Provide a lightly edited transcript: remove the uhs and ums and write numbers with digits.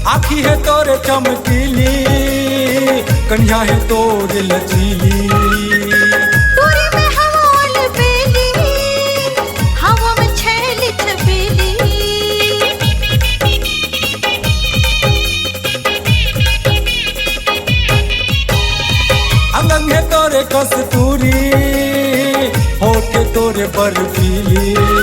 आखी है तोरे चमकीली, कन्या है तोरे लचीली। तोरे में हवाल बेली, हवा में छैल छबीली। अंग है तोरे कस्तूरी, होठ तोरे बर्फीली।